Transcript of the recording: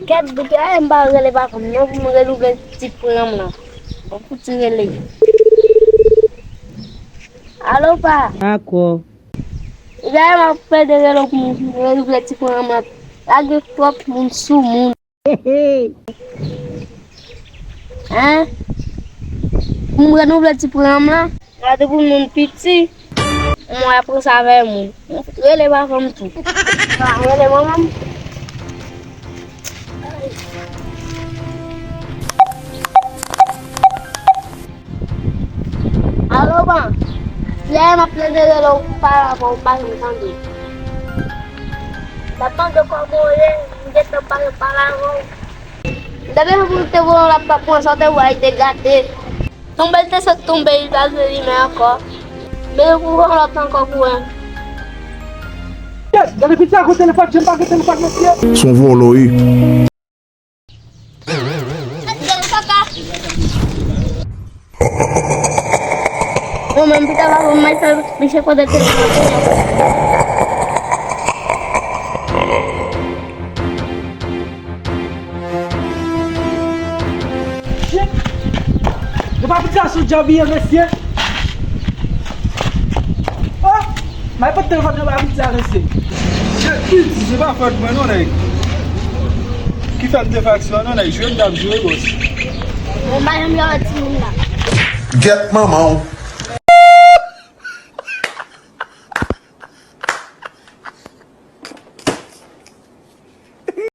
Ket boutique ay mba rele ba comme non pour me relouer petit programme là. On peut tirer les. Allô pa. D'accord. J'ai m'a fait de relouer petit programme là. Age trop moun sou moun. Hein? Pour me renouveler petit programme là. Là pour mon petit. Moi après ça avec moun. Rele ba comme tout. Rele maman. Alô, mãe. Leva a planejadora para voltar no canto. Da panca com a mulher, ninguém está para lá. Da mesma que eu vou lá para a só de uai, de gate. Também tem essa tumba aí da minha cor. Mesmo que eu vou lá para a cor. Dari pizza aku telepon jumpa ke tempat masjid. Son volo aí. Mamãe estava mais bicha quando eu Lepas pizza sudah biar masjid. Oh, mai betul kat lepas pizza masjid. C'est pas faute moi non là. Qui fait des factions non là, je viens d'abjouer boss. Mamãe me deu a tinha. Get mamão.